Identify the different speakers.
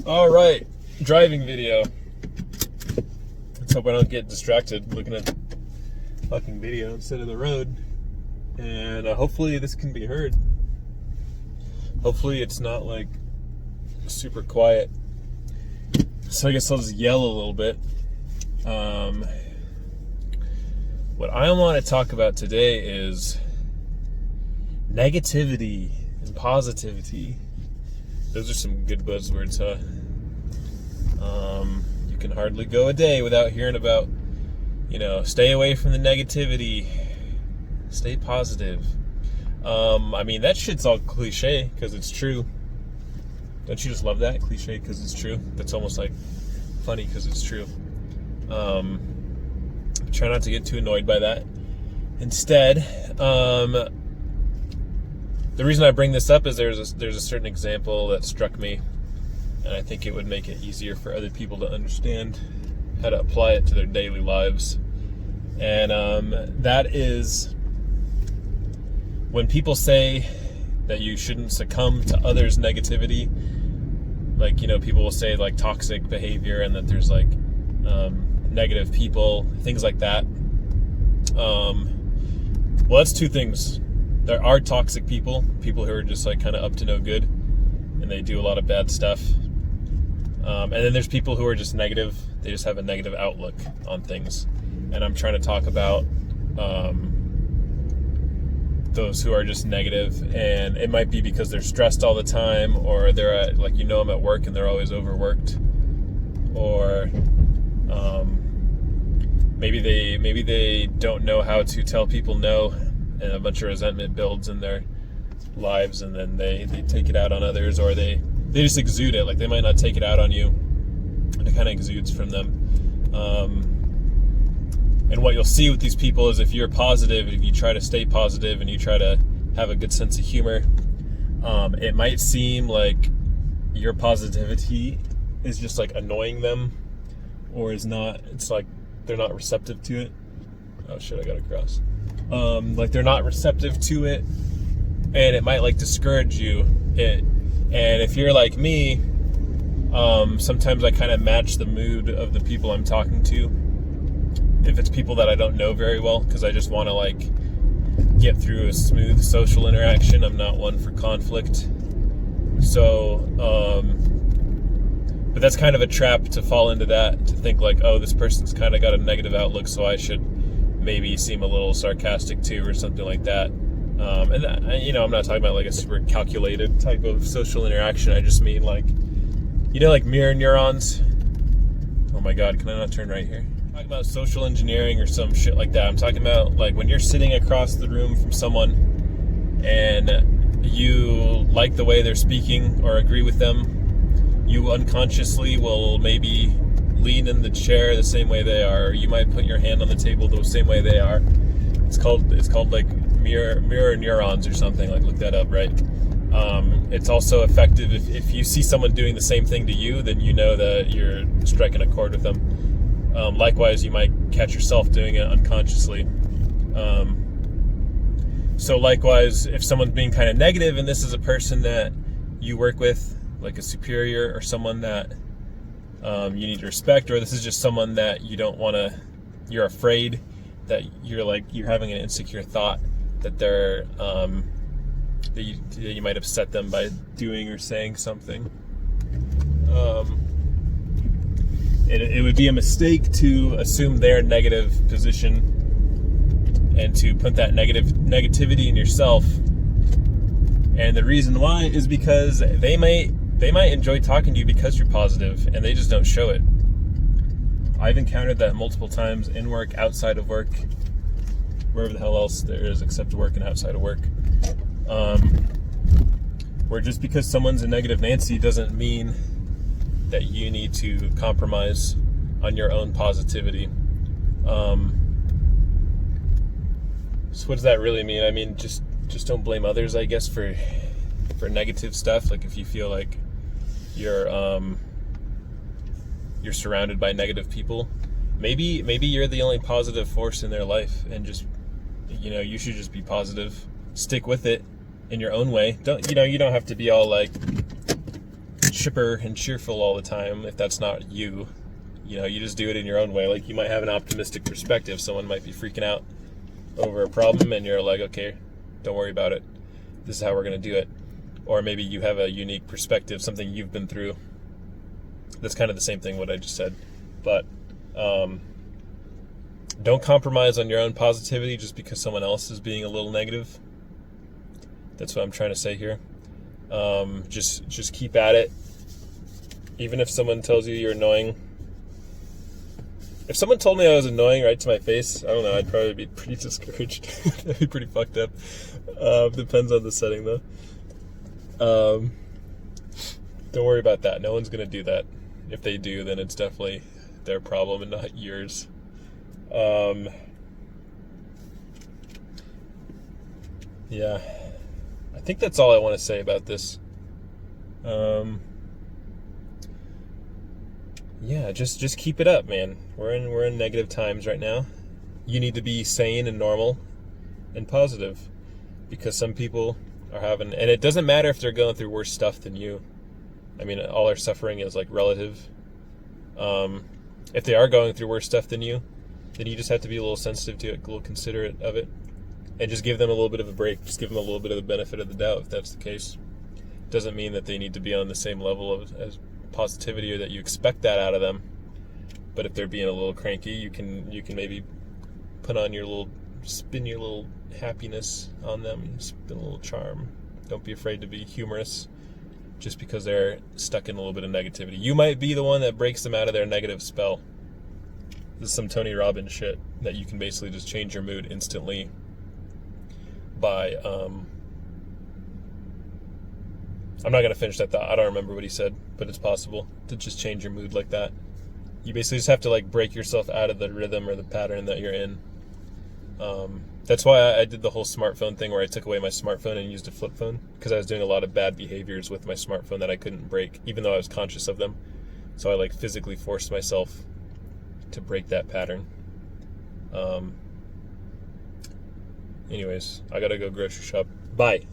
Speaker 1: All right, driving video. Let's hope I don't get distracted looking at fucking video instead of the road. And hopefully this can be heard. Hopefully it's not like super quiet. So I guess I'll just yell a little bit. What I want to talk about today is negativity and positivity. Those are some good buzzwords, huh? You can hardly go a day without hearing about, stay away from the negativity, stay positive. I mean, that shit's all cliche because it's true. Don't you just love that? Cliche because it's true. That's almost like funny because it's true. Try not to get too annoyed by that. Instead, the reason I bring this up is there's a certain example that struck me, and I think it would make it easier for other people to understand how to apply it to their daily lives. And that is when people say that you shouldn't succumb to others' negativity. Like, people will say like toxic behavior and that there's like negative people, things like that. Well, that's two things. There are toxic people who are just like kind of up to no good and they do a lot of bad stuff. And then there's people who are just negative. They just have a negative outlook on things. And I'm trying to talk about those who are just negative, and it might be because they're stressed all the time, or they're at, like, them at work and they're always overworked, or maybe they don't know how to tell people no, and a bunch of resentment builds in their lives, and then they take it out on others, or they just exude it. Like, they might not take it out on you, and it kind of exudes from them. And what you'll see with these people is if you're positive, if you try to stay positive and you try to have a good sense of humor, it might seem like your positivity is just like annoying them, or is not. It's like they're not receptive to it. Oh shit, I gotta cross. Like they're not receptive to it, and it might like discourage you. And if you're like me, sometimes I kind of match the mood of the people I'm talking to. If it's people that I don't know very well, because I just want to like get through a smooth social interaction. I'm not one for conflict. So, but that's kind of a trap to fall into, that to think like, oh, this person's kind of got a negative outlook, so I should maybe seem a little sarcastic too, or something like that. And that, I'm not talking about like a super calculated type of social interaction. I just mean like, like mirror neurons. Oh my God, can I not turn right here? I'm talking about social engineering or some shit like that. I'm talking about like when you're sitting across the room from someone and you like the way they're speaking or agree with them, you unconsciously will maybe lean in the chair the same way they are. Or you might put your hand on the table the same way they are. It's called like mirror neurons or something. Like, look that up, right? It's also effective if you see someone doing the same thing to you, then you know that you're striking a chord with them. Likewise, you might catch yourself doing it unconsciously. So likewise, if someone's being kind of negative and this is a person that you work with, like a superior or someone that you need to respect, or this is just someone that you don't want to, you're afraid that you're having an insecure thought that they're that you might upset them by doing or saying something. It would be a mistake to assume their negative position and to put that negativity in yourself. And the reason why is because they might enjoy talking to you because you're positive, and they just don't show it. I've encountered that multiple times in work, outside of work, wherever the hell else there is except work and outside of work. Where just because someone's a negative Nancy doesn't mean that you need to compromise on your own positivity. So what does that really mean? I mean, just don't blame others, I guess, for negative stuff. Like if you feel like you're surrounded by negative people, maybe you're the only positive force in their life, and just you should just be positive. Stick with it in your own way. You don't have to be all like chipper and cheerful all the time, if that's not you, you just do it in your own way. Like, you might have an optimistic perspective. Someone might be freaking out over a problem, and you're like, okay, don't worry about it. This is how we're going to do it. Or maybe you have a unique perspective, something you've been through. That's kind of the same thing what I just said. But don't compromise on your own positivity just because someone else is being a little negative. That's what I'm trying to say here. Just keep at it. Even if someone tells you you're annoying. If someone told me I was annoying right to my face, I don't know, I'd probably be pretty discouraged. That'd be pretty fucked up. Depends on the setting, though. Don't worry about that. No one's going to do that. If they do, then it's definitely their problem and not yours. Yeah. I think that's all I want to say about this. Yeah, just keep it up, man. We're in negative times right now. You need to be sane and normal and positive, because some people are having, and it doesn't matter if they're going through worse stuff than you. I mean, all our suffering is like relative. If they are going through worse stuff than you, then you just have to be a little sensitive to it, a little considerate of it, and just give them a little bit of a break. Just give them a little bit of the benefit of the doubt, if that's the case. Doesn't mean that they need to be on the same level as positivity, or that you expect that out of them. But if they're being a little cranky, you can maybe spin your little happiness on them, spin a little charm. Don't be afraid to be humorous just because they're stuck in a little bit of negativity. You might be the one that breaks them out of their negative spell. This is some Tony Robbins shit, that you can basically just change your mood instantly by I'm not going to finish that thought. I don't remember what he said, but it's possible to just change your mood like that. You basically just have to like break yourself out of the rhythm or the pattern that you're in. That's why I did the whole smartphone thing, where I took away my smartphone and used a flip phone, because I was doing a lot of bad behaviors with my smartphone that I couldn't break, even though I was conscious of them. So I like physically forced myself to break that pattern. Anyways, I gotta go grocery shop. Bye.